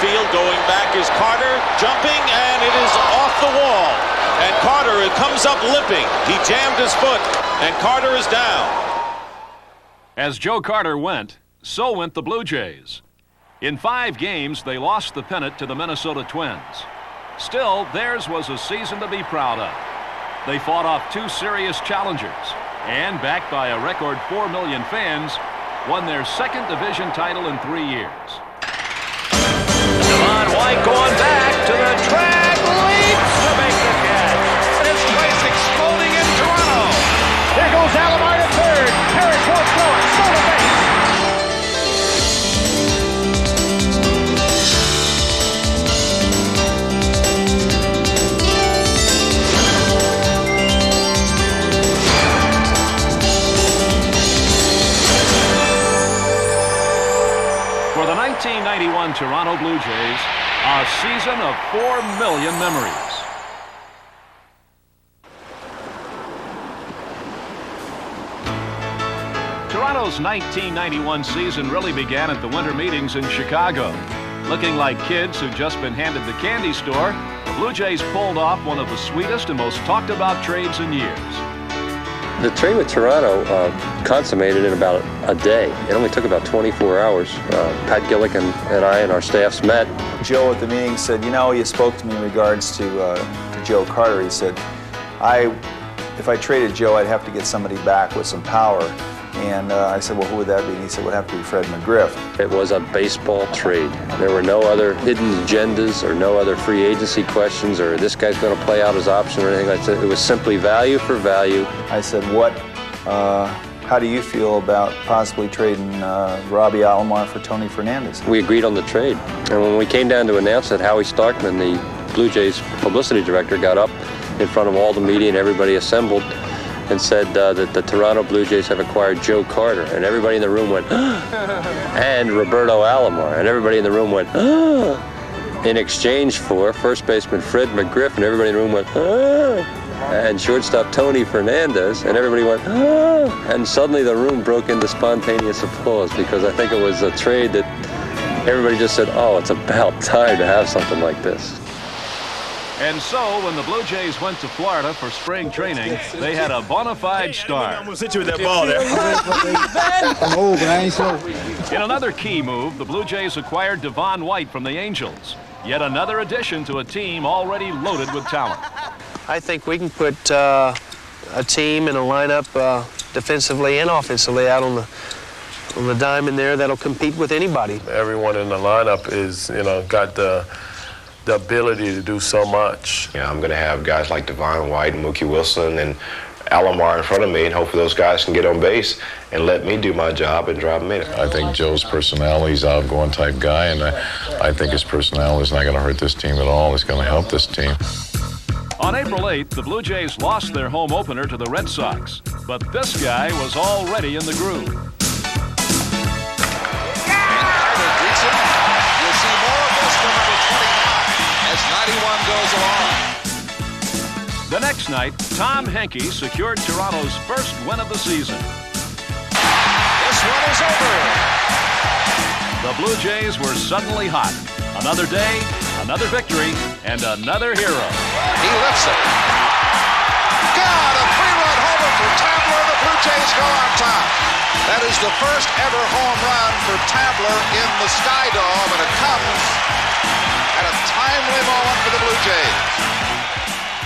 field. Going back is Carter, jumping, and it is off the wall. And Carter, it comes up limping. He jammed his foot, and Carter is down. As Joe Carter went, so went the Blue Jays. In 5 games, they lost the pennant to the Minnesota Twins. Still, theirs was a season to be proud of. They fought off 2 serious challengers, and backed by a record 4 million fans, won their 2nd division title in 3 years. Devon White going back to the track, leaps to make the catch. This place exploding in Toronto. Here goes Alomar to third. Parrish won't throw it. Solo base. For the 1991 Toronto Blue Jays, a season of 4 million memories. Toronto's 1991 season really began at the winter meetings in Chicago. Looking like kids who'd just been handed the candy store, the Blue Jays pulled off one of the sweetest and most talked about trades in years. The trade with Toronto consummated in about a day. It only took about 24 hours. Pat Gillick and I and our staffs met. Joe at the meeting said, you know, you spoke to me in regards to Joe Carter. He said, if I traded Joe, I'd have to get somebody back with some power. And I said, well, who would that be? And he said, it would have to be Fred McGriff. It was a baseball trade. There were no other hidden agendas or no other free agency questions or this guy's going to play out his option or anything like that. It was simply value for value. I said, how do you feel about possibly trading Robbie Alomar for Tony Fernandez? We agreed on the trade. And when we came down to announce it, Howie Starkman, the Blue Jays publicity director, got up in front of all the media and everybody assembled and said that the Toronto Blue Jays have acquired Joe Carter. And everybody in the room went, and Roberto Alomar. And everybody in the room went, in exchange for first baseman Fred McGriff. And everybody in the room went, and shortstop Tony Fernandez. And everybody went, and suddenly the room broke into spontaneous applause because I think it was a trade that everybody just said, oh, it's about time to have something like this. And so, when the Blue Jays went to Florida for spring training, they had a bona fide star. I almost hit you with that ball there. I'm old, but I ain't slow. In another key move, the Blue Jays acquired Devon White from the Angels. Yet another addition to a team already loaded with talent. I think we can put a team and a lineup defensively and offensively out on the diamond there that'll compete with anybody. Everyone in the lineup is, got the ability to do so much. I'm going to have guys like Devon White and Mookie Wilson and Alomar in front of me, and hopefully those guys can get on base and let me do my job and drive them in. I think Joe's personality is an outgoing type guy, and I think his personality is not going to hurt this team at all. It's going to help this team. On April 8th, the Blue Jays lost their home opener to the Red Sox, but this guy was already in the groove. You'll see more of this from number 29 as 91 goes along. The next night, Tom Henke secured Toronto's first win of the season. This one is over. The Blue Jays were suddenly hot. Another day, another victory, and another hero. He lifts it. God, a 3-run homer for Tabler. The Blue Jays go on top. That is the first ever home run for Tabler in the Sky Dome, and it comes at a timely moment for the Blue Jays.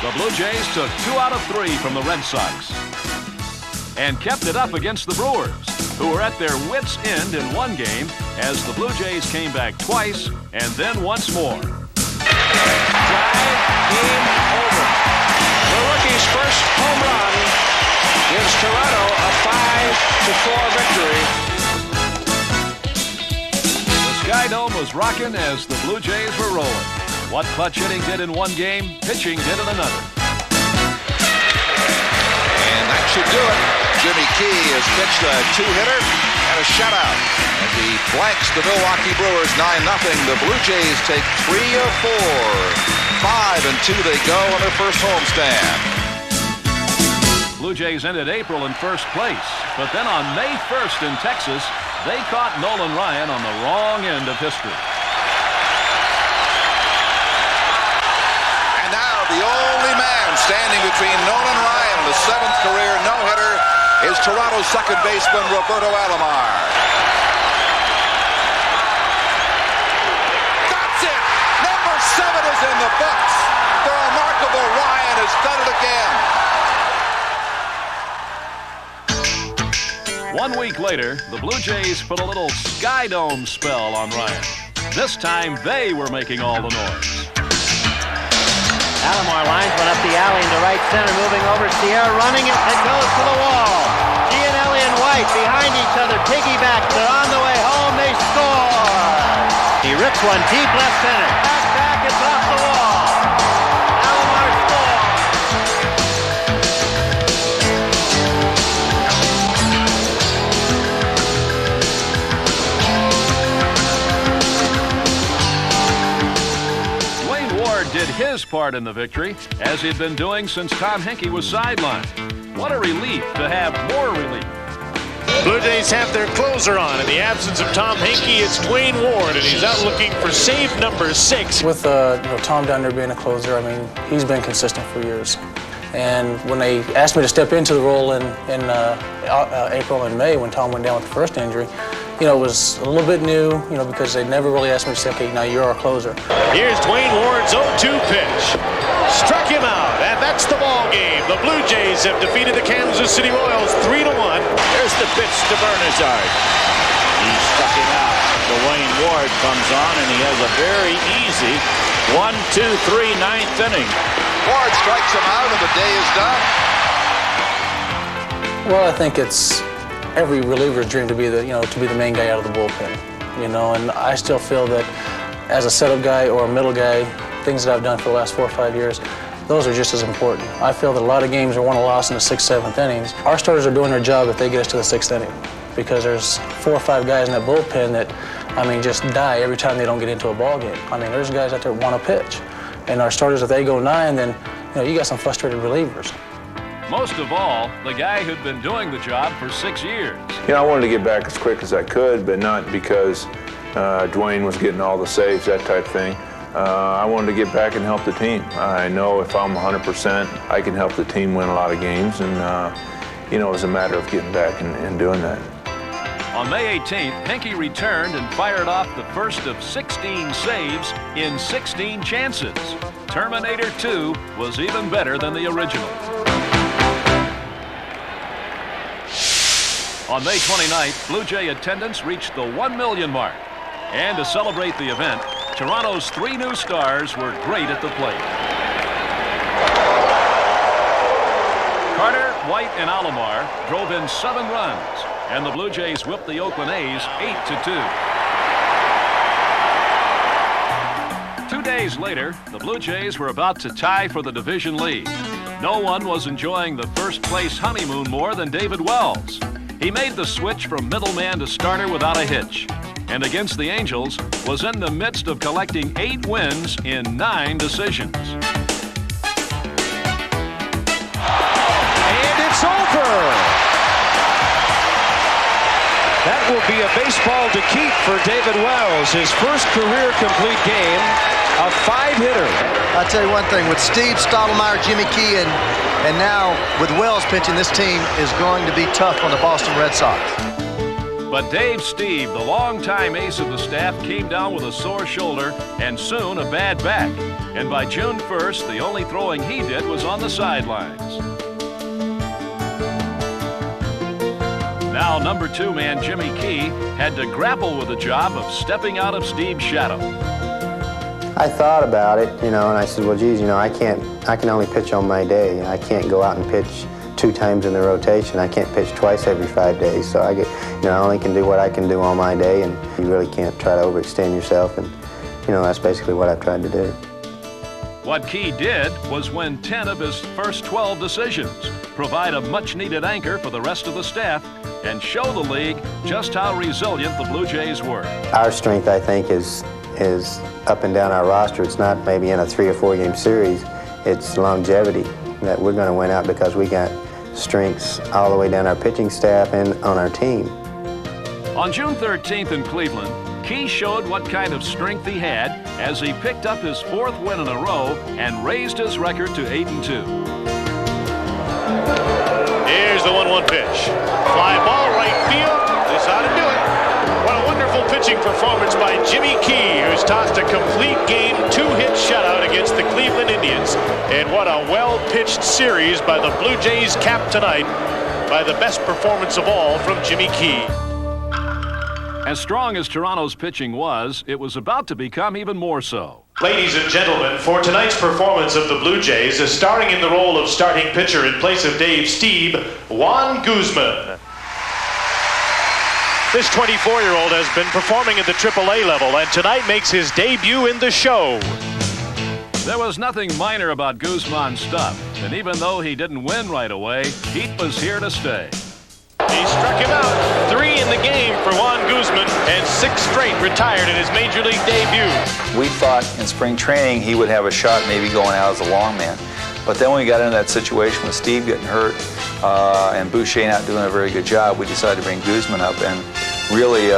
The Blue Jays took 2 out of 3 from the Red Sox and kept it up against the Brewers, who were at their wits' end in one game as the Blue Jays came back twice and then once more. Drive, game over. The rookie's first home run gives Toronto a 5-4 victory. The Sky Dome was rocking as the Blue Jays were rolling. What clutch hitting did in one game, pitching did in another. And that should do it. Jimmy Key has pitched a 2-hitter and a shutout. And he blanks the Milwaukee Brewers 9-0. The Blue Jays take 3 of 4. 5-2 they go on their first homestand. Blue Jays ended April in first place, but then on May 1st in Texas, they caught Nolan Ryan on the wrong end of history. Standing between Nolan Ryan, the 7th career no-hitter, is Toronto's second baseman, Roberto Alomar. That's it! Number 7 is in the books. The remarkable Ryan has done it again. 1 week later, the Blue Jays put a little Sky Dome spell on Ryan. This time, they were making all the noise. Alomar lines one up the alley into right center, moving over. Sierra running it. It goes to the wall. Gianelli and White behind each other. Piggyback. They're on the way home. They score. He rips one deep left center. Back. It's off the wall. Alomar scores. Did his part in the victory, as he'd been doing since Tom Henke was sidelined. What a relief to have more relief. Blue Jays have their closer on. In the absence of Tom Henke, it's Dwayne Ward, and he's out looking for save number 6. With Tom down there being a closer, I mean, he's been consistent for years. And when they asked me to step into the role in April and May, when Tom went down with the first injury, it was a little bit new, because they never really asked me to say, okay, now you're our closer. Here's Dwayne Ward's 0-2 pitch. Struck him out, and that's the ball game. The Blue Jays have defeated the Kansas City Royals 3-1. There's the pitch to Bernazard. He struck him out. Dwayne Ward comes on, and he has a very easy 1-2-3 ninth inning. Ward strikes him out, and the day is done. Well, I think it's every reliever's dream to be the main guy out of the bullpen, and I still feel that as a setup guy or a middle guy, things that I've done for the last 4 or 5 years, those are just as important. I feel that a lot of games are won or lost in the 6th, 7th innings. Our starters are doing their job if they get us to the 6th inning, because there's 4 or 5 guys in that bullpen that, just die every time they don't get into a ball game. There's guys out there that want to pitch, and our starters, if they go 9, then you got some frustrated relievers. Most of all, the guy who'd been doing the job for 6 years. I wanted to get back as quick as I could, but not because Dwayne was getting all the saves, that type of thing. I wanted to get back and help the team. I know if I'm 100%, I can help the team win a lot of games, and it was a matter of getting back and doing that. On May 18th, Henke returned and fired off the first of 16 saves in 16 chances. Terminator 2 was even better than the original. On May 29th, Blue Jay attendance reached the 1 million mark. And to celebrate the event, Toronto's 3 new stars were great at the plate. Carter, White, and Alomar drove in 7 runs, and the Blue Jays whipped the Oakland A's 8-2. 2 days later, the Blue Jays were about to tie for the division lead. No one was enjoying the first-place honeymoon more than David Wells. He made the switch from middleman to starter without a hitch, and against the Angels was in the midst of collecting 8 wins in 9 decisions. And it's over! That will be a baseball to keep for David Wells, his first career complete game, a 5-hitter. I'll tell you one thing, with Steve Stottlemyre, Jimmy Key, and now with Wells pitching, this team is going to be tough on the Boston Red Sox. But Dave Steve, the longtime ace of the staff, came down with a sore shoulder and soon a bad back. And by June 1st, the only throwing he did was on the sidelines. Now, number 2 man Jimmy Key had to grapple with the job of stepping out of Steve's shadow. I thought about it, and I said, well, geez, I can only pitch on my day. I can't go out and pitch 2 times in the rotation. I can't pitch twice every 5 days. So I only can do what I can do on my day, and you really can't try to overextend yourself. And, that's basically what I've tried to do. What Key did was win 10 of his first 12 decisions, provide a much-needed anchor for the rest of the staff, and show the league just how resilient the Blue Jays were. Our strength, I think, is up and down our roster. It's not maybe in a 3 or 4 game series. It's longevity, that we're going to win out because we got strengths all the way down our pitching staff and on our team. On June 13th in Cleveland, Key showed what kind of strength he had as he picked up his 4th win in a row and raised his record to 8-2. Here's the 1-1 pitch. Fly ball, right field. This ought to do it. What a wonderful pitching performance by Jimmy Key, who's tossed a complete game 2-hit shutout against the Cleveland Indians. And what a well-pitched series by the Blue Jays, capped tonight by the best performance of all from Jimmy Key. As strong as Toronto's pitching was, it was about to become even more so. Ladies and gentlemen, for tonight's performance of the Blue Jays, starring in the role of starting pitcher in place of Dave Stieb, Juan Guzman. This 24-year-old has been performing at the AAA level and tonight makes his debut in the show. There was nothing minor about Guzman's stuff, and even though he didn't win right away, he was here to stay. He struck him out. 3 in the game for Juan Guzman, and 6 straight retired in his major league debut. We thought in spring training he would have a shot maybe going out as a long man. But then when we got into that situation with Steve getting hurt and Boucher not doing a very good job, we decided to bring Guzman up. And really,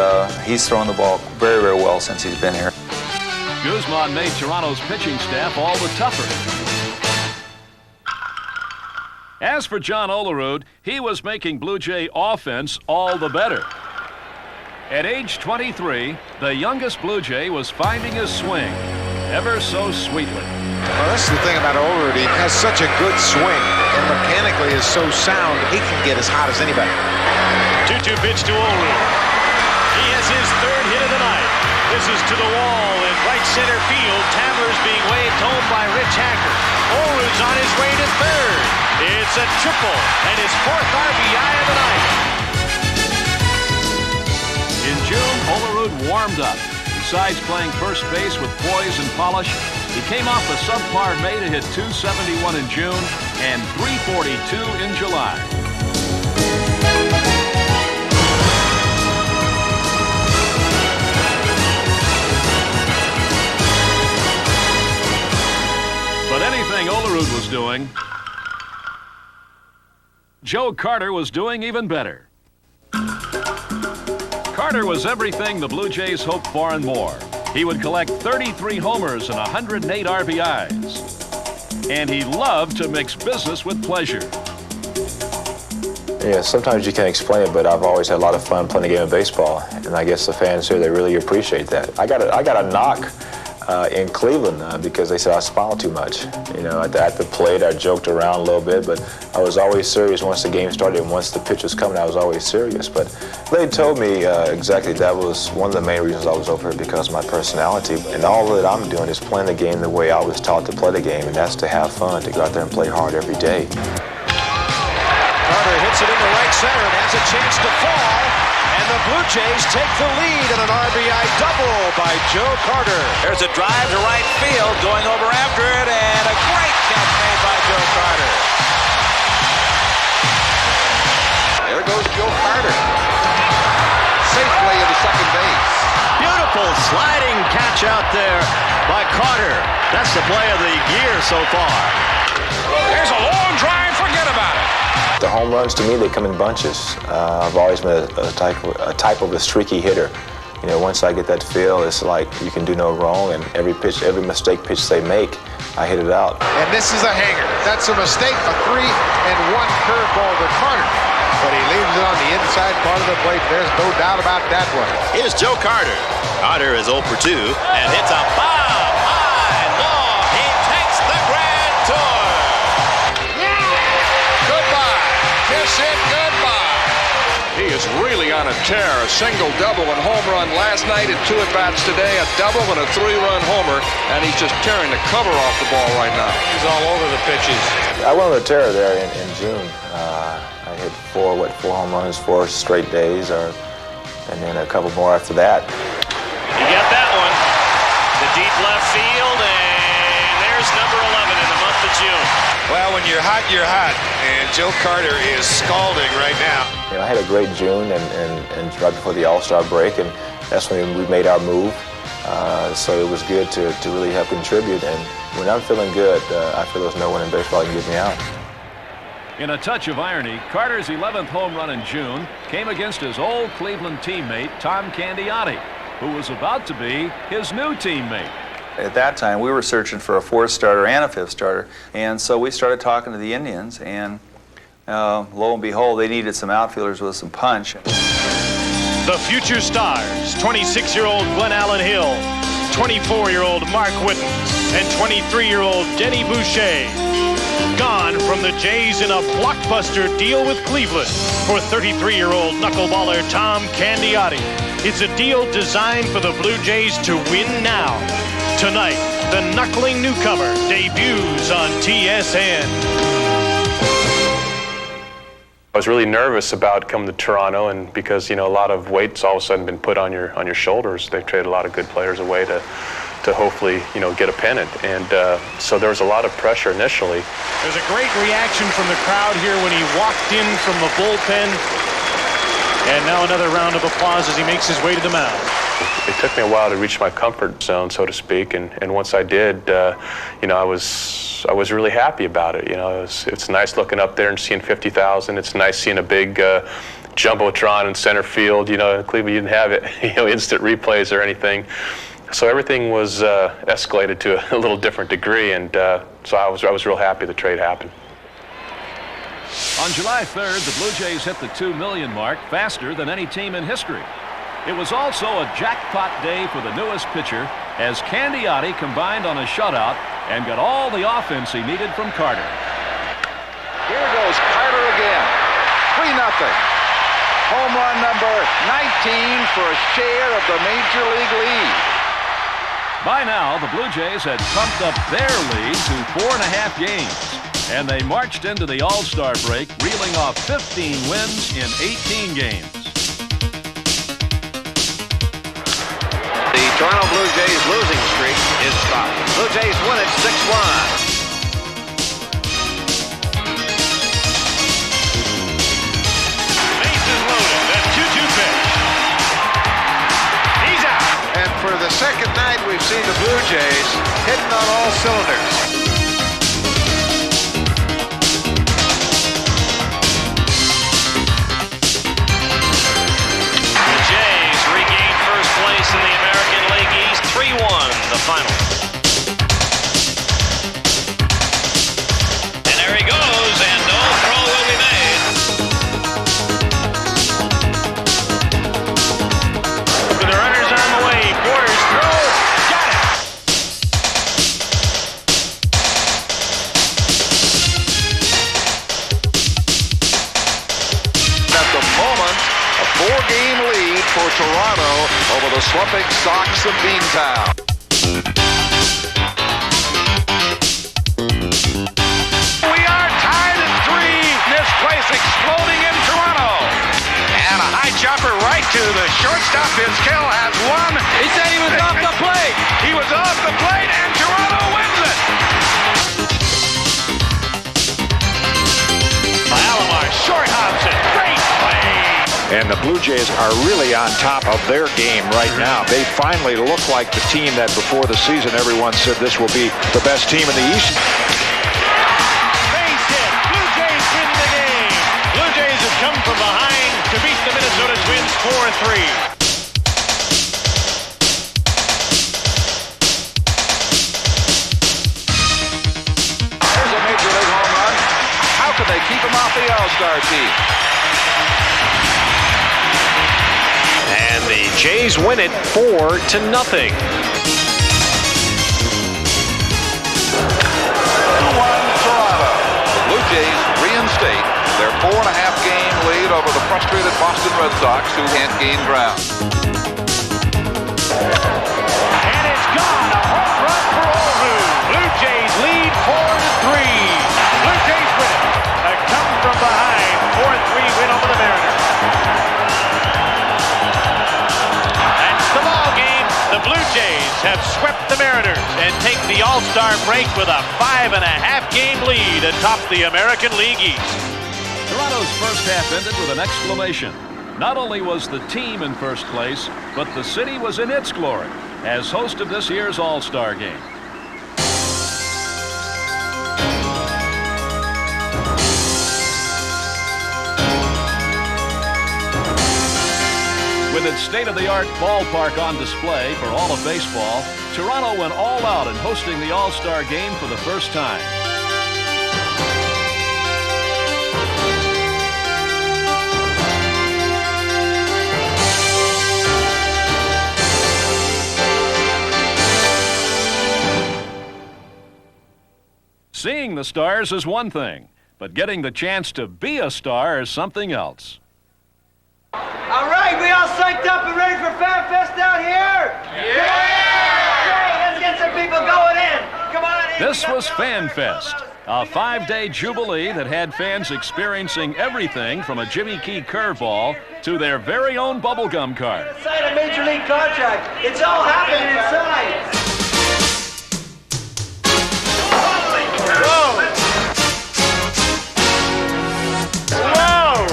he's thrown the ball very, very well since he's been here. Guzman made Toronto's pitching staff all the tougher. As for John Olerud, he was making Blue Jay offense all the better. At age 23, the youngest Blue Jay was finding his swing ever so sweetly. Well, that's the thing about Olerud. He has such a good swing and mechanically is so sound, he can get as hot as anybody. 2-2 pitch to Olerud. He has his 3rd hit of the night. This is to the wall in right center field. Tabler's being waved home by Rich Hacker. Olerud's on his way to 3rd. It's a triple and his 4th RBI of the night. In June, Olerud warmed up. Besides playing first base with poise and polish, he came off a subpar May to hit .271 in June and .342 in July. But anything Olerud was doing, Joe Carter was doing even better. Carter was everything the Blue Jays hoped for and more. He would collect 33 homers and 108 RBIs. And he loved to mix business with pleasure. Yeah, sometimes you can't explain it, but I've always had a lot of fun playing the game of baseball. And I guess the fans here, they really appreciate that. I got a knock in Cleveland because they said I smiled too much. You know, at the plate, I joked around a little bit, but I was always serious once the game started, and once the pitch was coming, I was always serious. But they told me exactly that was one of the main reasons I was over here, because of my personality. And all that I'm doing is playing the game the way I was taught to play the game, and that's to have fun, to go out there and play hard every day. Carter hits it into right center and has a chance to fall. And the Blue Jays take the lead in an RBI double by Joe Carter. There's a drive to right field, going over after it, and a great catch made by Joe Carter. There goes Joe Carter. Safely into second base. Beautiful sliding catch out there by Carter. That's the play of the year so far. There's a long drive, forget about it. The home runs, to me, they come in bunches. I've always been a type of a streaky hitter. You know, once I get that feel, it's like you can do no wrong, and every mistake pitch they make, I hit it out. And this is a hanger. That's a mistake, a 3-1 curveball to Carter. But he leaves it on the inside part of the plate. There's no doubt about that one. Here's Joe Carter. Carter is 0 for 2 and hits a bomb high, long. He takes the grand tour. Kiss it goodbye. He is really on a tear. A single, double, and home run last night and 2 at-bats today. A double and a 3-run homer, and he's just tearing the cover off the ball right now. He's all over the pitches. I went on a tear there in June. I hit 4 home runs, 4 straight days, and then a couple more after that. You got that one. The deep left field, and there's number 11 in the month of June. Well, when you're hot, and Joe Carter is scalding right now. You know, I had a great June and right before the All-Star break, and that's when we made our move. So it was good to really help contribute. And when I'm feeling good, I feel there's no one in baseball that can get me out. In a touch of irony, Carter's 11th home run in June came against his old Cleveland teammate, Tom Candiotti, who was about to be his new teammate. At that time, we were searching for a 4th starter and a 5th starter, and so we started talking to the Indians, and Lo and behold, they needed some outfielders with some punch. The future stars, 26-year-old Glenn Allen Hill, 24-year-old Mark Whitten, and 23-year-old Denny Boucher. Gone from the Jays in a blockbuster deal with Cleveland for 33-year-old knuckleballer Tom Candiotti. It's a deal designed for the Blue Jays to win now. Tonight, the knuckling newcomer debuts on TSN. I was really nervous about coming to Toronto, and because a lot of weight's all of a sudden been put on your shoulders. They've traded a lot of good players away to hopefully get a pennant, and so there was a lot of pressure initially. There's a great reaction from the crowd here when he walked in from the bullpen, and now another round of applause as he makes his way to the mound. It took me a while to reach my comfort zone, so to speak, and once I did, I was really happy about it. It's nice looking up there and seeing 50,000. It's nice seeing a big jumbotron in center field. In Cleveland, you didn't have it, instant replays or anything. So everything was escalated to a little different degree, and so I was real happy the trade happened. On July 3rd, the Blue Jays hit the 2 million mark faster than any team in history. It was also a jackpot day for the newest pitcher as Candiotti combined on a shutout and got all the offense he needed from Carter. Here goes Carter again. 3-0. Home run number 19 for a share of the Major League lead. By now, the Blue Jays had pumped up their lead to 4.5 games, and they marched into the All-Star break reeling off 15 wins in 18 games. The Toronto Blue Jays losing streak is stopped. Blue Jays win it 6-1. Bases loaded. That 2-2 pitch. He's out. And for the second night, we've seen the Blue Jays hitting on all cylinders. In the American League East, 3-1, the final. And there he goes, and no throw will be made. With the runners on the way, Borders throw, got it. At the moment, a 4-game lead for Toronto over the slumping Sox of Beantown. We are tied at 3. This place exploding in Toronto. And a high jumper right to the shortstop. Vizquel has one. He said he was off the plate. He was off the plate, and Toronto wins it. Alomar short hops it. Great play. And the Blue Jays are really on top of their game right now. They finally look like the team that before the season everyone said this will be the best team in the East. Base hit. Blue Jays win the game. Blue Jays have come from behind to beat the Minnesota Twins 4-3. There's a Major League home run. How can they keep him off the All-Star team? And the Jays win it 4-0. Toronto. The Blue Jays reinstate their 4.5-game lead over the frustrated Boston Red Sox, who can't gain ground. And it's gone. A home run for Olerud. Blue Jays lead 4-3. Blue Jays win it. A come from behind 4-3 win over the Mariners. That's the ball game. The Blue Jays have swept the Mariners and take the All-Star break with a 5.5-game lead atop the American League East. Toronto's first half ended with an exclamation. Not only was the team in first place, but the city was in its glory as host of this year's All-Star game. With its state-of-the-art ballpark on display for all of baseball, Toronto went all out in hosting the All-Star game for the first time. Being the Stars is one thing, but getting the chance to be a star is something else. All right, we all psyched up and ready for Fan Fest out here? Yeah! Let's get some people going in. Come on in. This was Fan Fest, a 5-day jubilee that had fans experiencing everything from a Jimmy Key curveball to their very own bubblegum card. Sign a major league contract. It's all happening inside. Whoa! Whoa!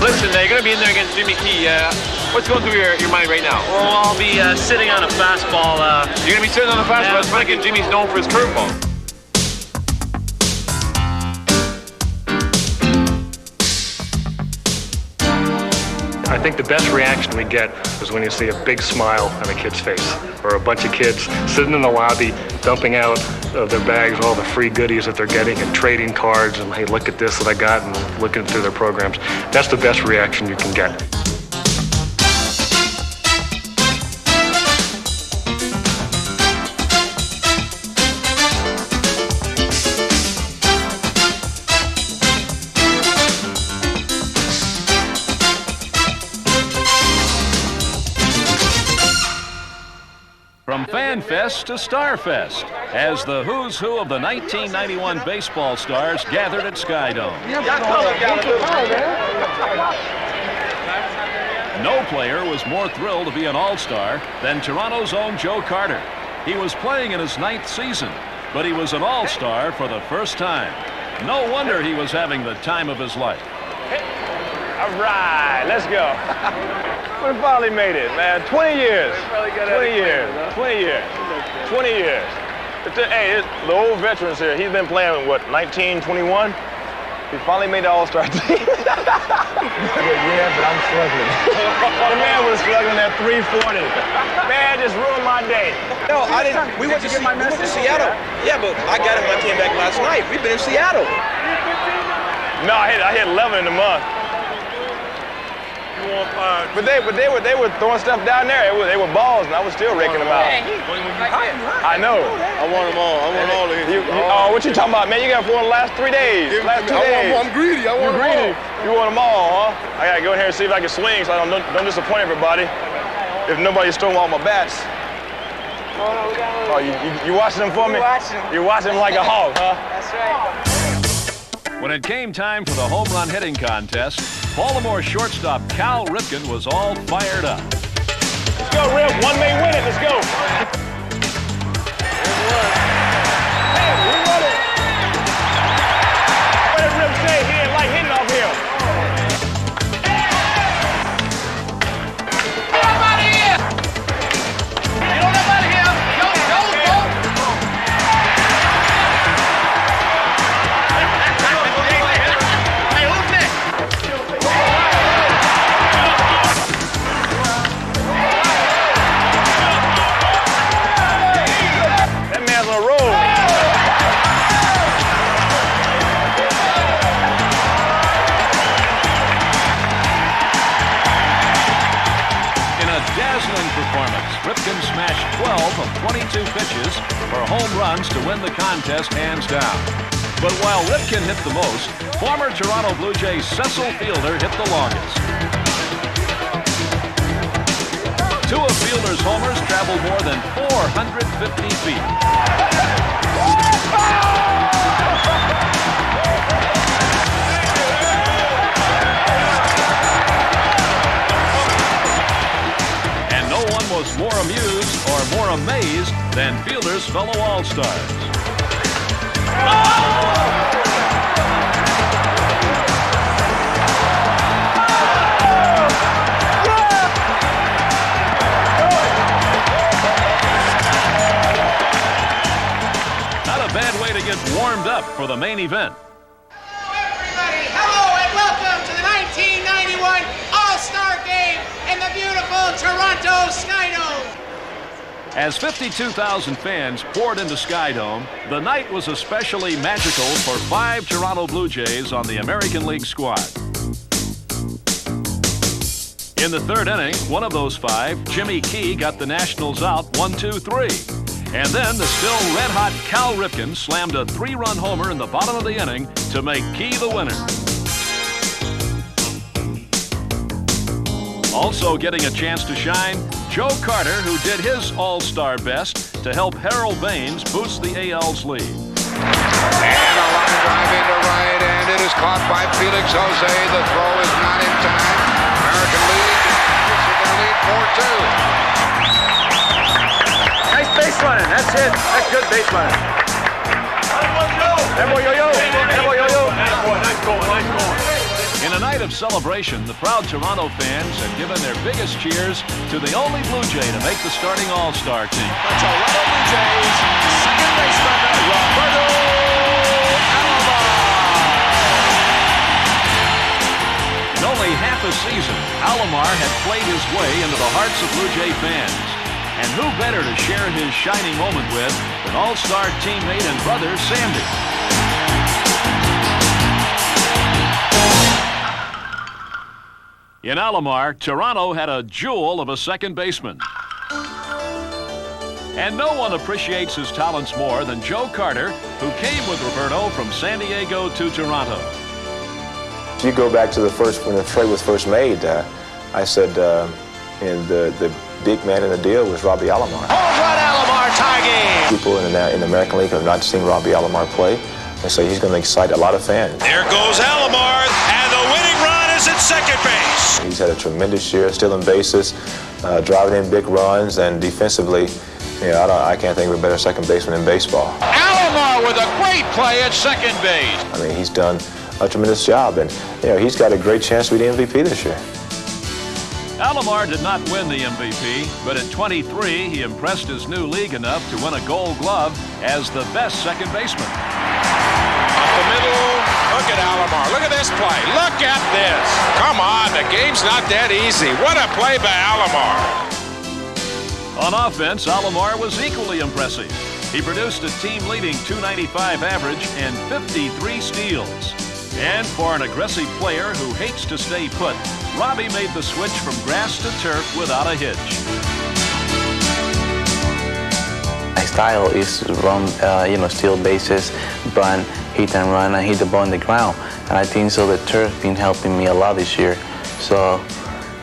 Listen, you're going to be in there against Jimmy Key. What's going through your mind right now? Well, I'll be sitting on a fastball. You're going to be sitting on a fastball? It's funny because Jimmy's known for his curveball. I think the best reaction we get is when you see a big smile on a kid's face, or a bunch of kids sitting in the lobby dumping out of their bags all the free goodies that they're getting and trading cards and, hey, look at this that I got, and looking through their programs. That's the best reaction you can get. From Fan Fest to Star Fest, as the who's who of the 1991 baseball stars gathered at Skydome. No player was more thrilled to be an all-star than Toronto's own Joe Carter. He was playing in his 9th season, but he was an all-star for the first time. No wonder he was having the time of his life. All right, let's go. We finally made it, man. 20 years. 20 years. 20 years. 20 years. Hey, the old veterans here, he's been playing, what, 1921? He finally made the All-Star team. Yeah, but I'm struggling. The man was struggling at 340. Man, just ruined my day. No, I didn't. We went to Seattle. Yeah, but I got it when I came back last night. We've been in Seattle. No, I hit 11 in the month. But they were throwing stuff down there. They were balls, and I was still raking them out. I know. I want them all. I want all of you. Oh, what you talking about, man? You got 4 in the last 3 days. Last 2 days. I'm greedy. I want them all. You want them all, huh? I gotta go in here and see if I can swing, so I don't disappoint everybody. If nobody's throwing all my bats. Oh, you watching them for me? You're watching them like a hawk, huh? That's right. When it came time for the home run hitting contest, Baltimore shortstop Cal Ripken was all fired up. Let's go, Rip. One may win it. Let's go. Hey, we won it. What did Rip say? He didn't like hitting off here. Get him out of here! Get him out of here! Go! Hey, who's next? That man's on a roll. In a dazzling performance, Ripken smashed 12 of 22 pitches for home runs to win the contest hands down. But while Ripken hit the most, former Toronto Blue Jays Cecil Fielder hit the longest. 2 of Fielder's homers traveled more than 450 feet. And no one was more amused or more amazed than Fielder's fellow All-Stars. Not a bad way to get warmed up for the main event. Everybody, hello and welcome to the 1991 All-Star Game in the beautiful Toronto Skydome. As 52,000 fans poured into Skydome, the night was especially magical for 5 Toronto Blue Jays on the American League squad. In the third inning, one of those 5, Jimmy Key got the Nationals out 1-2-3. And then the still red-hot Cal Ripken slammed a 3-run homer in the bottom of the inning to make Key the winner. Also getting a chance to shine, Joe Carter, who did his all-star best to help Harold Baines boost the AL's lead. And a line drive into right, and it is caught by Felix Jose. The throw is not in time. American League is going to lead 4-2. Nice baseline. That's it. That's good baseline. In a night of celebration, the proud Toronto fans had given their biggest cheers to the only Blue Jay to make the starting All-Star team. The Toronto Blue Jays, second baseman, Roberto Alomar. In only half a season, Alomar had played his way into the hearts of Blue Jay fans. And who better to share his shining moment with than All-Star teammate and brother Sandy? In Alomar, Toronto had a jewel of a second baseman. And no one appreciates his talents more than Joe Carter, who came with Roberto from San Diego to Toronto. If you go back to when the trade was first made, I said, and the big man in the deal was Robbie Alomar. Home run Alomar, tie game. People in the American League have not seen Robbie Alomar play, and so he's going to excite a lot of fans. There goes Alomar, and the winning run is at second base. He's had a tremendous year, stealing bases, driving in big runs, and defensively, I can't think of a better second baseman in baseball. Alomar with a great play at second base. I mean, he's done a tremendous job, and he's got a great chance to be the MVP this year. Alomar did not win the MVP, but at 23, he impressed his new league enough to win a Gold Glove as the best second baseman. Up the middle, look at Alomar. Look at this play. Look at this. Come on, the game's not that easy. What a play by Alomar. On offense, Alomar was equally impressive. He produced a team-leading .295 average and 53 steals. And for an aggressive player who hates to stay put, Robbie made the switch from grass to turf without a hitch. My style is run, steal bases, bunt, hit and run, and hit the ball on the ground. And I think so the turf been helping me a lot this year. So,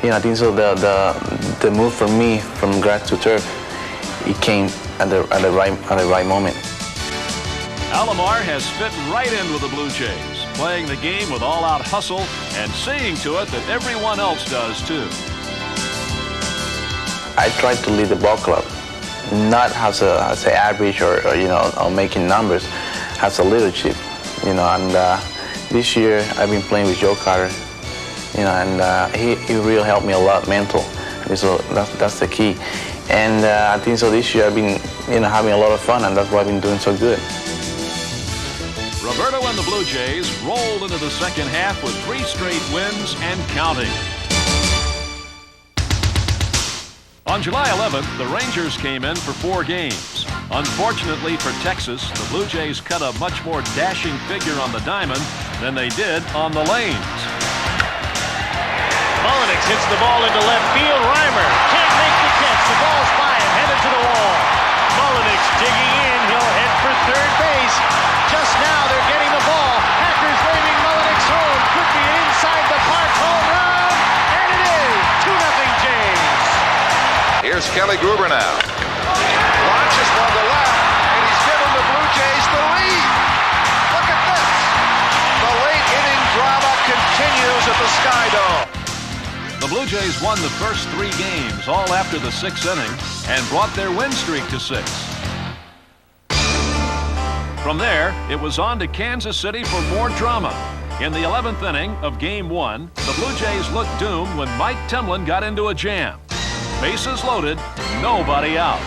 I think so the move for me from grass to turf, it came at the right moment. Alomar has fit right in with the Blue Jays, playing the game with all-out hustle and seeing to it that everyone else does too. I try to lead the ball club, not as a average or making numbers, as a leadership, And this year I've been playing with Joe Carter, and he really helped me a lot mental. So that's the key. And I think so this year I've been having a lot of fun, and that's why I've been doing so good. Roberto and the Blue Jays rolled into the second half with 3 straight wins and counting. On July 11th, the Rangers came in for 4 games. Unfortunately for Texas, the Blue Jays cut a much more dashing figure on the diamond than they did on the lanes. Mullenix hits the ball into left field. Reimer can't make the catch. The ball's by him, headed to the wall. Mullenix digging in. He'll head for third base. Just now they're getting the ball. Packers waving Mullenix home. Could be an inside the park home run. And it is 2-0 Jays. Here's Kelly Gruber now. Launches from the left, and he's given the Blue Jays the lead. Look at this. The late inning drama continues at the Skydome. The Blue Jays won the first 3 games, all after the 6th inning, and brought their win streak to 6. From there, it was on to Kansas City for more drama. In the 11th inning of Game 1, the Blue Jays looked doomed when Mike Timlin got into a jam. Bases loaded, nobody out.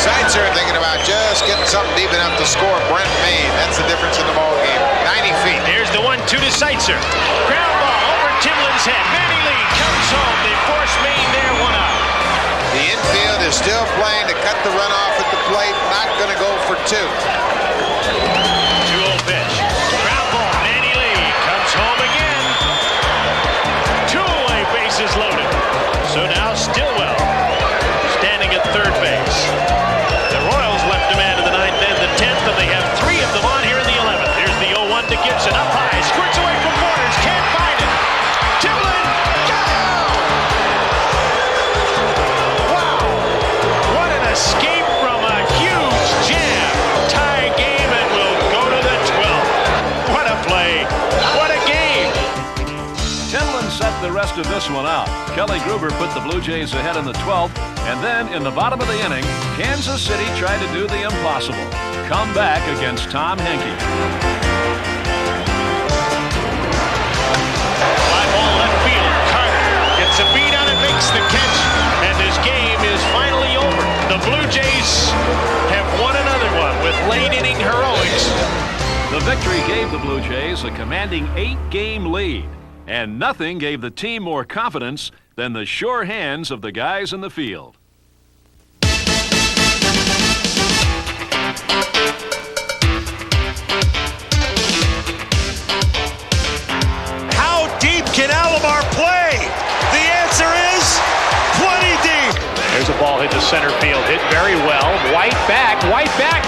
Seitzer thinking about just getting something deep enough to score Brent Maine. That's the difference in the ball game. 90 feet. Here's the 1-2 to Seitzer. Ground ball over Timlin's head. Manny Lee comes home. They force Maine there, 1 out. The infield is still playing to cut the runoff at the plate. Not going to go for 2. 2-0 pitch. Ground ball. Manny Lee comes home again. 2 away, bases loaded. rest of this one out. Kelly Gruber put the Blue Jays ahead in the 12th, and then in the bottom of the inning, Kansas City tried to do the impossible. Come back against Tom Henke. Fly ball left field. Carter gets a beat on it, makes the catch, and this game is finally over. The Blue Jays have won another one with late inning heroics. The victory gave the Blue Jays a commanding 8-game lead, and nothing gave the team more confidence than the sure hands of the guys in the field. How deep can Alomar play? The answer is plenty deep. There's a ball hit to center field, hit very well. White back,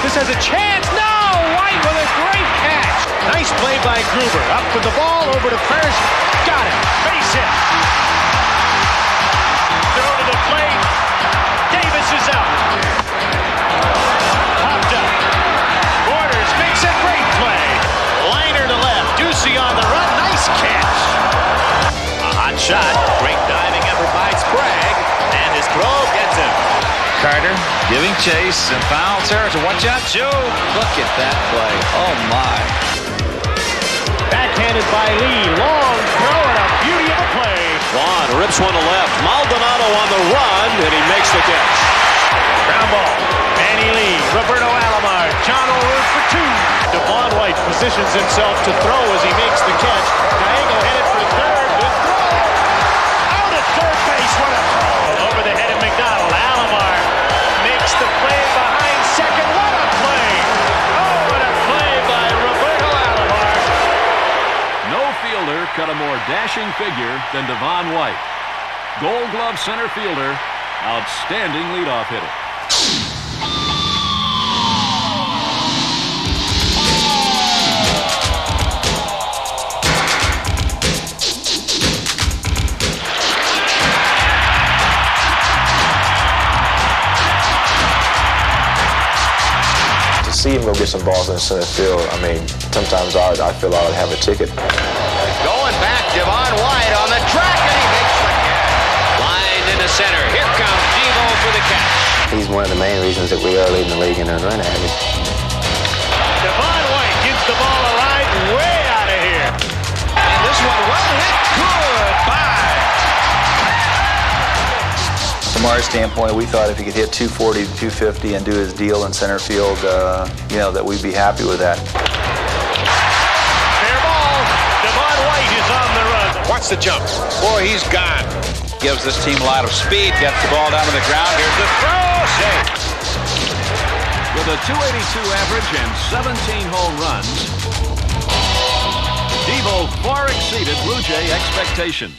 this has a chance. No! White with a great catch. Nice play by Gruber. Up with the ball, over to first. Got it. Base hit. Throw to the plate. Davis is out. Popped up. Borders makes a great play. Liner to left. Ducey on the run. Nice catch. A hot shot. Great diving effort by Sprague. And his throw gets him. Carter giving chase and foul territory. Watch out, Joe. Look at that play. Oh, my. Backhanded by Lee. Long throw and a beauty of a play. Vaughn rips one to left. Maldonado on the run, and he makes the catch. Ground ball. Manny Lee. Roberto Alomar. John Olerud for two. Devon White positions himself to throw as he makes the catch. Gallego headed for third. Good throw. Out at third base. What a throw. Over the head of McDonald. Alomar makes the play behind second. What a play. Oh, what a play by Roberto Alomar. No fielder cut a more dashing figure than Devon White. Gold Glove center fielder, outstanding leadoff hitter. See him go get some balls in the center field. I mean, sometimes I feel I would have a ticket. Going back, Devon White on the track, and he makes the catch. Lined into center. Here comes Devo for the catch. He's one of the main reasons that we are leading the league in run average. Devon White gives the ball a ride way out of here. And this one well hit. Goodbye. From our standpoint, we thought if he could hit 240 to 250 and do his deal in center field, that we'd be happy with that. Fair ball. Devon White is on the run. Watch the jump. Boy, he's gone. Gives this team a lot of speed. Gets the ball down to the ground. Here's the throw. Safe. With a .282 average and 17 home runs, Devo far exceeded Blue Jay expectations.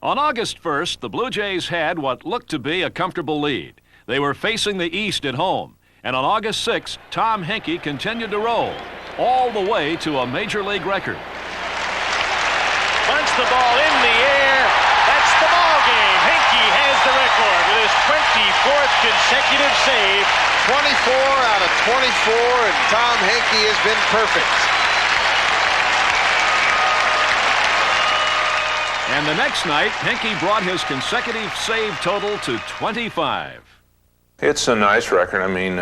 On August 1st, the Blue Jays had what looked to be a comfortable lead. They were facing the East at home. And on August 6th, Tom Henke continued to roll, all the way to a Major League record. Punts the ball in the air. That's the ball game. Henke has the record with his 24th consecutive save. 24 out of 24, and Tom Henke has been perfect. And the next night, Henke brought his consecutive save total to 25. It's a nice record. I mean,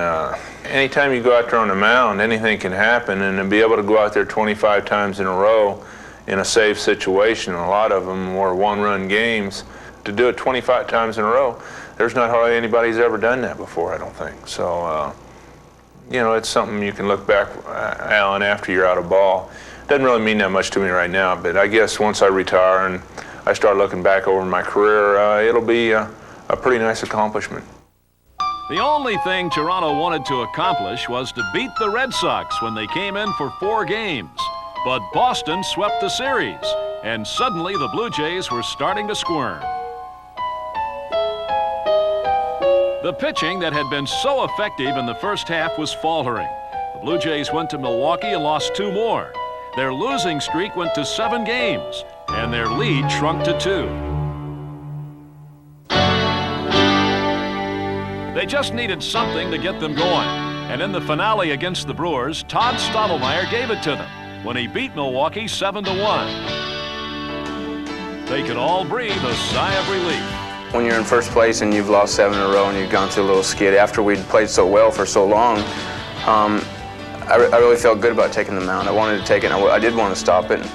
anytime you go out there on the mound, anything can happen, and to be able to go out there 25 times in a row in a save situation, a lot of them were one-run games, to do it 25 times in a row, there's not hardly anybody who's ever done that before, I don't think. So, it's something you can look back, Alan, after you're out of ball. Doesn't really mean that much to me right now, but I guess once I retire and I start looking back over my career, it'll be a pretty nice accomplishment. The only thing Toronto wanted to accomplish was to beat the Red Sox when they came in for 4 games. But Boston swept the series, and suddenly the Blue Jays were starting to squirm. The pitching that had been so effective in the first half was faltering. The Blue Jays went to Milwaukee and lost 2 more. Their losing streak went to 7 games, and their lead shrunk to 2. They just needed something to get them going, And in the finale against the Brewers, Todd Stottlemyre gave it to them when he beat Milwaukee 7-1. They could all breathe a sigh of relief. When you're in first place and you've lost 7 in a row and you've gone through a little skid after we'd played so well for so long, I really felt good about taking the mound. I wanted to take it, and I did want to stop it.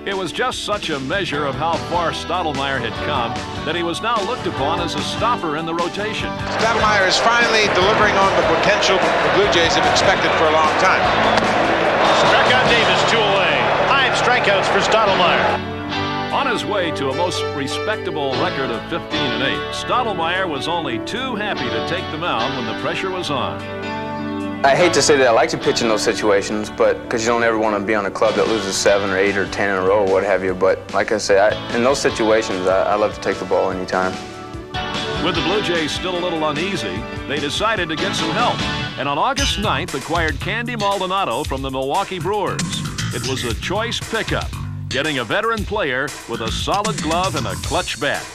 It was just such a measure of how far Stottlemyre had come that he was now looked upon as a stopper in the rotation. Stottlemyre is finally delivering on the potential the Blue Jays have expected for a long time. Struck out Davis, 2 away. 5 strikeouts for Stottlemyre. On his way to a most respectable record of 15-8, Stottlemyre was only too happy to take the mound when the pressure was on. I hate to say that I like to pitch in those situations, but because you don't ever want to be on a club that loses 7 or 8 or 10 in a row or what have you. But like I say, in those situations, I love to take the ball anytime. With the Blue Jays still a little uneasy, they decided to get some help, and on August 9th acquired Candy Maldonado from the Milwaukee Brewers. It was a choice pickup, getting a veteran player with a solid glove and a clutch bat.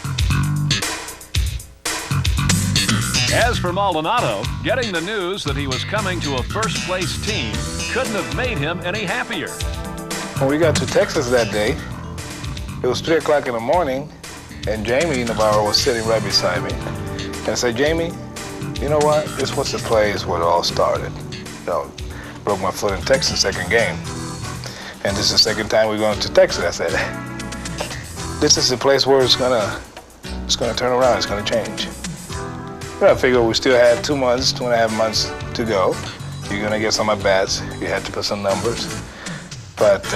As for Maldonado, getting the news that he was coming to a first-place team couldn't have made him any happier. When we got to Texas that day, it was 3 o'clock in the morning, and Jamie Navarro was sitting right beside me. And I said, Jamie, you know what? This was the place where it all started. You know, broke my foot in Texas, second game. And this is the second time we're going to Texas. I said, this is the place where it's gonna turn around, it's gonna change. I figured we still had 2.5 months to go. You're gonna get some at-bats. You had to put some numbers. But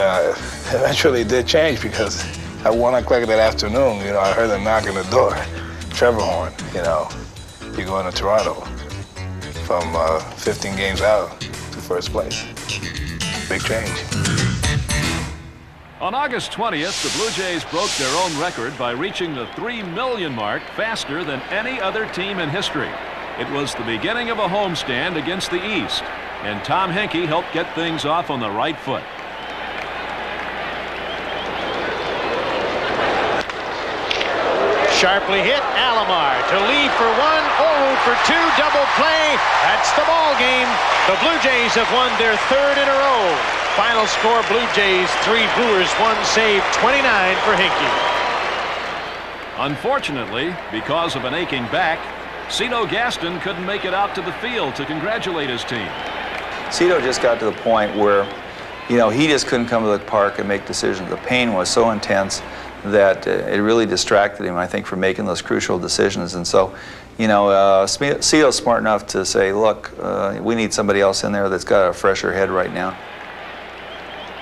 eventually it did change because at 1 o'clock that afternoon, you know, I heard a knock on the door. Trevor Horn, you know, you're going to Toronto from 15 games out to first place. Big change. On August 20th, the Blue Jays broke their own record by reaching the 3 million mark faster than any other team in history. It was the beginning of a homestand against the East, and Tom Henke helped get things off on the right foot. Sharply hit, Alomar to lead for 1, Olerud for 2, double play. That's the ball game. The Blue Jays have won their 3rd in a row. Final score, Blue Jays 3, Brewers 1, save 29 for Henke. Unfortunately, because of an aching back, Cito Gaston couldn't make it out to the field to congratulate his team. Cito just got to the point where, you know, he just couldn't come to the park and make decisions. The pain was so intense that it really distracted him, I think, from making those crucial decisions. And so, you know, Cito's smart enough to say, look, we need somebody else in there that's got a fresher head right now.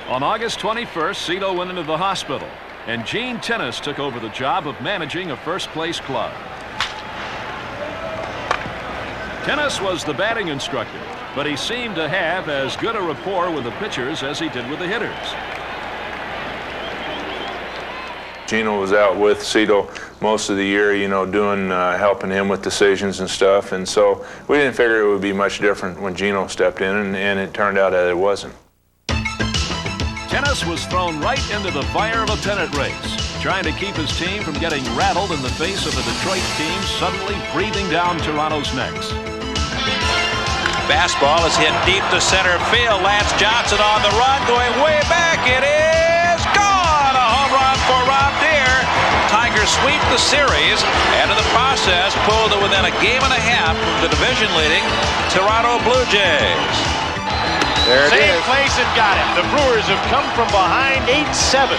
On August 21st, Cito went into the hospital, and Gene Tennis took over the job of managing a first-place club. Tennis was the batting instructor, but he seemed to have as good a rapport with the pitchers as he did with the hitters. Gino was out with Cito most of the year, you know, helping him with decisions and stuff, and so we didn't figure it would be much different when Gino stepped in, and it turned out that it wasn't. Tennis was thrown right into the fire of a pennant race, trying to keep his team from getting rattled in the face of a Detroit team suddenly breathing down Toronto's necks. Fastball is hit deep to center field. Lance Johnson on the run, going way back. It is gone! A home run for Rob Deere. Tigers sweep the series, and in the process, pulled to within a game and a half from the division-leading Toronto Blue Jays. There it is. Same place and got it. The Brewers have come from behind 8-7.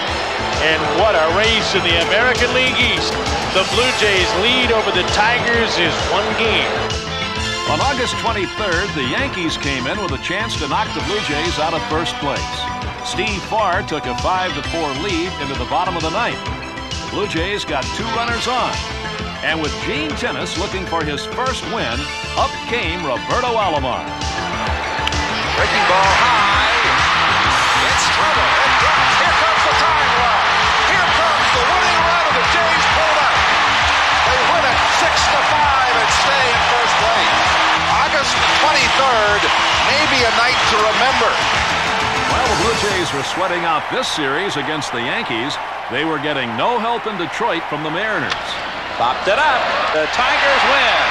And what a race in the American League East. The Blue Jays lead over the Tigers is 1 game. On August 23rd, the Yankees came in with a chance to knock the Blue Jays out of first place. Steve Farr took a 5-4 lead into the bottom of the 9th. Blue Jays got 2 runners on. And with Gene Tennis looking for his first win, up came Roberto Alomar. Breaking ball high. It's trouble. It drops. Here comes the tying run. Here comes the winning run, and the Jays pull it out. They win it 6-5 and stay in first place. August 23rd, maybe a night to remember. While the Blue Jays were sweating out this series against the Yankees, they were getting no help in Detroit from the Mariners. Popped it up. The Tigers win.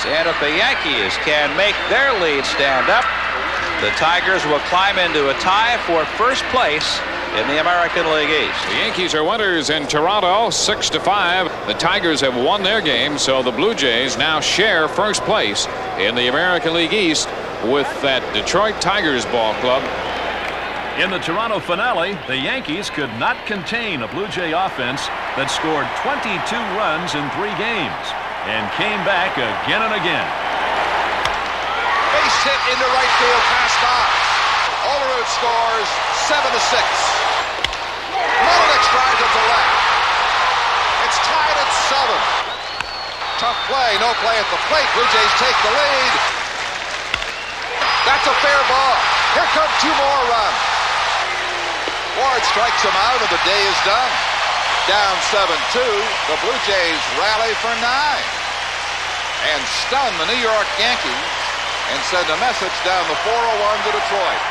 And if the Yankees can make their lead stand up, the Tigers will climb into a tie for first place in the American League East. The Yankees are winners in Toronto, 6-5. The Tigers have won their game, so the Blue Jays now share first place in the American League East with that Detroit Tigers ball club. In the Toronto finale, the Yankees could not contain a Blue Jay offense that scored 22 runs in 3 games and came back again and again. Base hit into right field past Dobbs. Olerud scores 7-6. Mullenix drives it to left. It's tied at 7. Tough play, no play at the plate. Blue Jays take the lead. That's a fair ball. Here come 2 more runs. Ward strikes him out and the day is done. Down 7-2. The Blue Jays rally for 9 and stun the New York Yankees and send a message down the 401 to Detroit.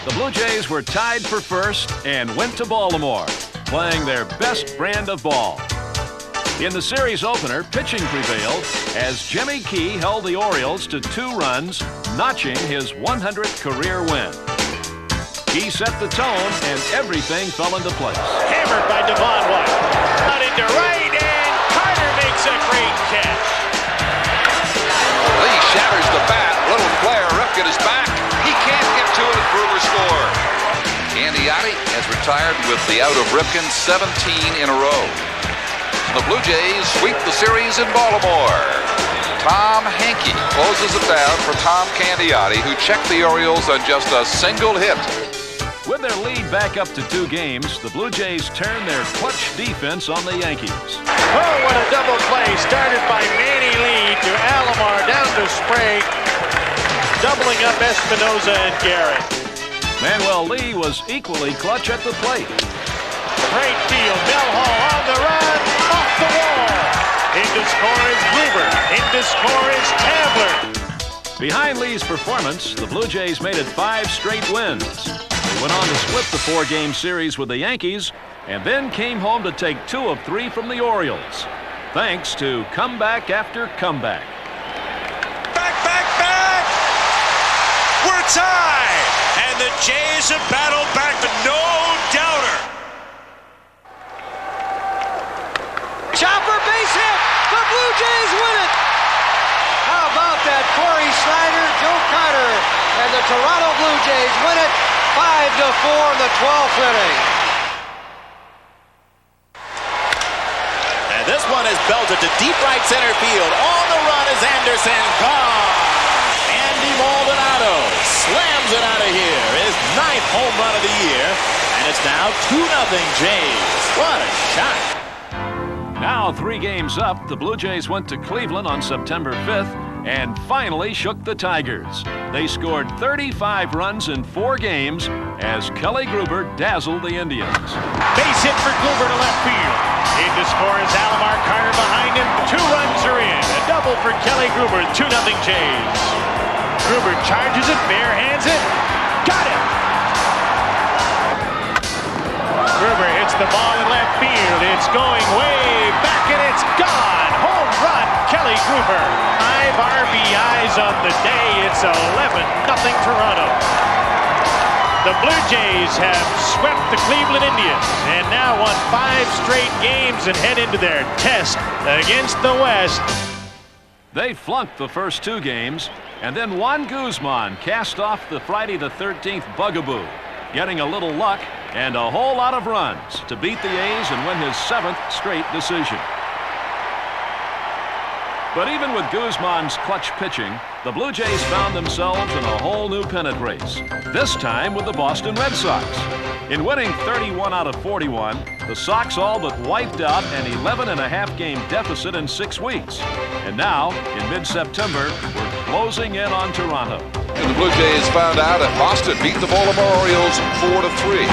The Blue Jays were tied for first and went to Baltimore, playing their best brand of ball. In the series opener, pitching prevailed as Jimmy Key held the Orioles to 2 runs, notching his 100th career win. He set the tone and everything fell into place. Hammered by Devon White. Out into right, and Carter makes a great catch. Lee shatters the bat. Little flare. Ripken is back. He can't get to it. Gruber score. Candiotti has retired with the out of Ripken 17 in a row. The Blue Jays sweep the series in Baltimore. Tom Henke closes it down for Tom Candiotti, who checked the Orioles on just a single hit. With their lead back up to 2 games, the Blue Jays turn their clutch defense on the Yankees. Oh, what a double play. Started by Manny Lee to Alomar, down to Sprague. Doubling up Espinoza and Garrett. Manuel Lee was equally clutch at the plate. Great deal. Mel Hall on the run. Off the wall. In to score is Gruber. In to score is Tabler. Behind Lee's performance, the Blue Jays made it 5 straight wins. They went on to split the 4-game series with the Yankees and then came home to take 2 of 3 from the Orioles, thanks to comeback after comeback. Back! We're tied! And the Jays have battled back to no doubter. Chopper base hit! The Blue Jays win it! How about that? Corey Snyder, Joe Carter, and the Toronto Blue Jays win it 5-4 in the 12th inning. And this one is belted to deep right center field. On the run is Anderson. Gone. Andy Maldonado slams it out of here. His 9th home run of the year. And it's now 2-0 Jays. What a shot. Now 3 games up, the Blue Jays went to Cleveland on September 5th and finally shook the Tigers. They scored 35 runs in 4 games as Kelly Gruber dazzled the Indians. Base hit for Gruber to left field. In to score is Alomar. Carter behind him. 2 runs are in. A double for Kelly Gruber. 2-0 Jays. Gruber charges it, barehands it. Got it! Gruber hits the ball in left field. It's going way back and it's gone. Home run, Kelly Gruber. 5 RBIs on the day. It's 11-0 Toronto. The Blue Jays have swept the Cleveland Indians and now won 5 straight games and head into their test against the West. They flunked the first 2 games, and then Juan Guzman cast off the Friday the 13th bugaboo, getting a little luck and a whole lot of runs to beat the A's and win his 7th straight decision. But even with Guzman's clutch pitching, the Blue Jays found themselves in a whole new pennant race, this time with the Boston Red Sox. In winning 31 out of 41, the Sox all but wiped out an 11.5-game deficit in 6 weeks. And now, in mid-September, we're closing in on Toronto. And the Blue Jays found out that Boston beat the Baltimore Orioles 4-3.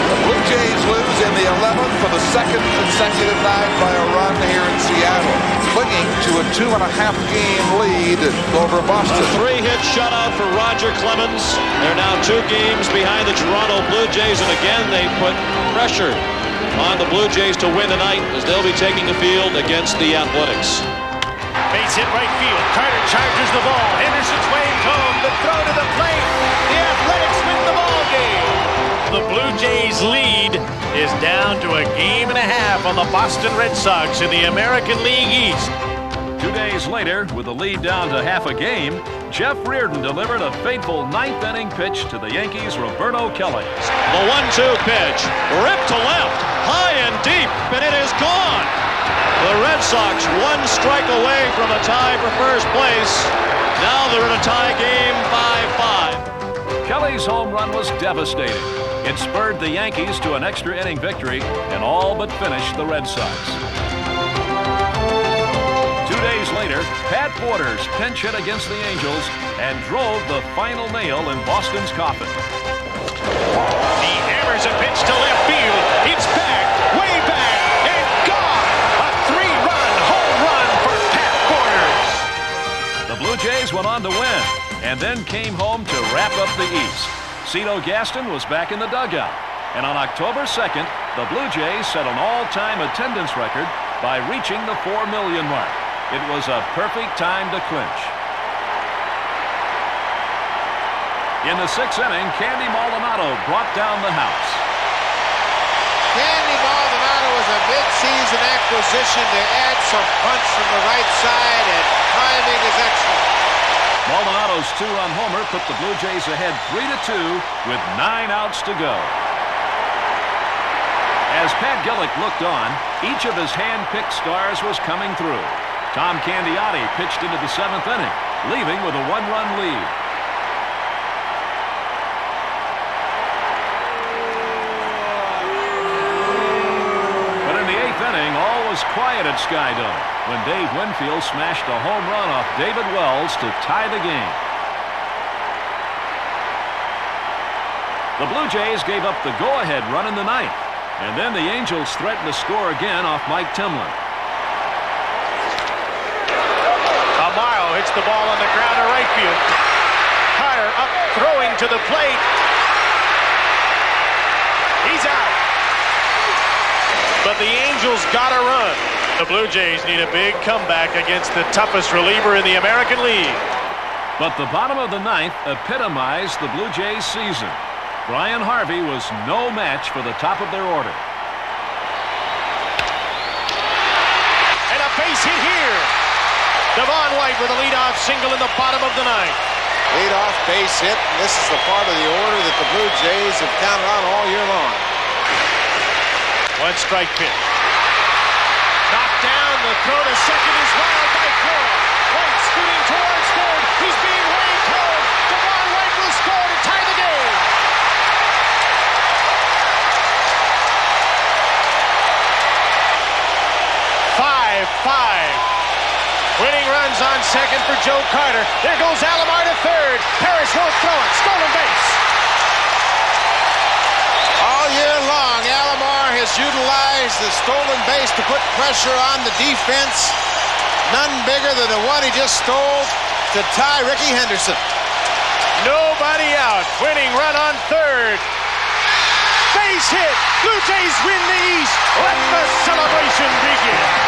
The Blue Jays lose in the 11th for the 2nd consecutive night by a run here in Seattle, clinging to a 2.5-game lead over Boston. A 3-hit shutout for Roger Clemens. They're now 2 games behind the Toronto Blue Jays, and again they put pressure on the Blue Jays to win tonight as they'll be taking the field against the Athletics. Base hit right field. Carter charges the ball. Henderson's waved home. The throw to the plate. The Athletics win the ball game. The Blue Jays lead is down to a game and a half on the Boston Red Sox in the American League East. 2 days later, with the lead down to half a game, Jeff Reardon delivered a fateful ninth-inning pitch to the Yankees' Roberto Kelly. The 1-2 pitch, ripped to left, high and deep, and it is gone. The Red Sox one strike away from a tie for first place. Now they're in a tie game 5-5. Kelly's home run was devastating. It spurred the Yankees to an extra inning victory and all but finished the Red Sox. 2 days later, Pat Borders pinch hit against the Angels and drove the final nail in Boston's coffin. He hammers a pitch to left field. It's back, way back, and gone. A 3-run home run for Pat Borders. The Blue Jays went on to win and then came home to wrap up the East. Cito Gaston was back in the dugout. And on October 2nd, the Blue Jays set an all-time attendance record by reaching the 4 million mark. It was a perfect time to clinch. In the 6th inning, Candy Maldonado brought down the house. Candy Maldonado was a mid-season acquisition to add some punch from the right side, and timing is excellent. Maldonado's 2-run homer put the Blue Jays ahead 3-2 with 9 outs to go. As Pat Gillick looked on, each of his hand-picked stars was coming through. Tom Candiotti pitched into the 7th inning, leaving with a 1-run lead. But in the 8th inning, all was quiet at Skydome when Dave Winfield smashed a home run off David Wells to tie the game. The Blue Jays gave up the go-ahead run in the 9th, and then the Angels threatened to score again off Mike Timlin. Amaro hits the ball on the ground to right field. Carter up, throwing to the plate. He's out. But the Angels got a run. The Blue Jays need a big comeback against the toughest reliever in the American League. But the bottom of the 9th epitomized the Blue Jays season. Brian Harvey was no match for the top of their order. And a base hit here. Devon White with a leadoff single in the bottom of the 9th. Leadoff base hit, and this is the part of the order that the Blue Jays have counted on all year long. 1 strike pitch. Knocked down, the throw to second is wild by Flora. White scooting towards third. He's being waved home. Devon White will score to tie the game. Winning runs on second for Joe Carter. There goes Alomar to third. Parrish won't throw it. Stolen base. All year long, Alomar has utilized the stolen base to put pressure on the defense. None bigger than the one he just stole to tie Ricky Henderson. Nobody out. Winning run on third. Base hit. Blue Jays win the East. Let the celebration begin.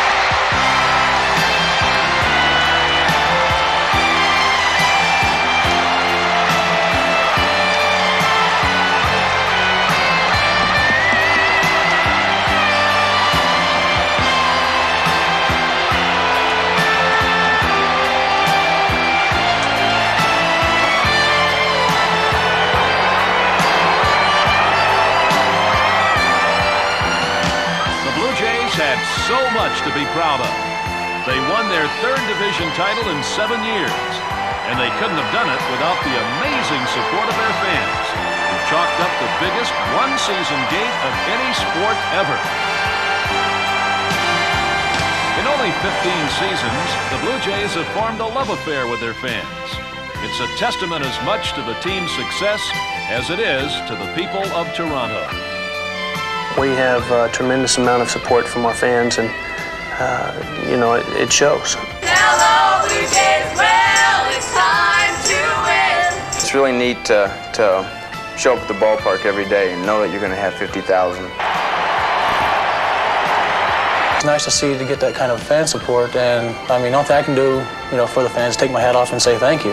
Had so much to be proud of. They won their 3rd division title in 7 years, and they couldn't have done it without the amazing support of their fans, who chalked up the biggest one-season gate of any sport ever. In only 15 seasons, the Blue Jays have formed a love affair with their fans. It's a testament as much to the team's success as it is to the people of Toronto. We have a tremendous amount of support from our fans, and, it shows. Hello, Blue Jays, well, it's time to win. It's really neat to show up at the ballpark every day and know that you're going to have 50,000. It's nice to see to get that kind of fan support, and I mean, the only thing I can do, for the fans, take my hat off and say thank you.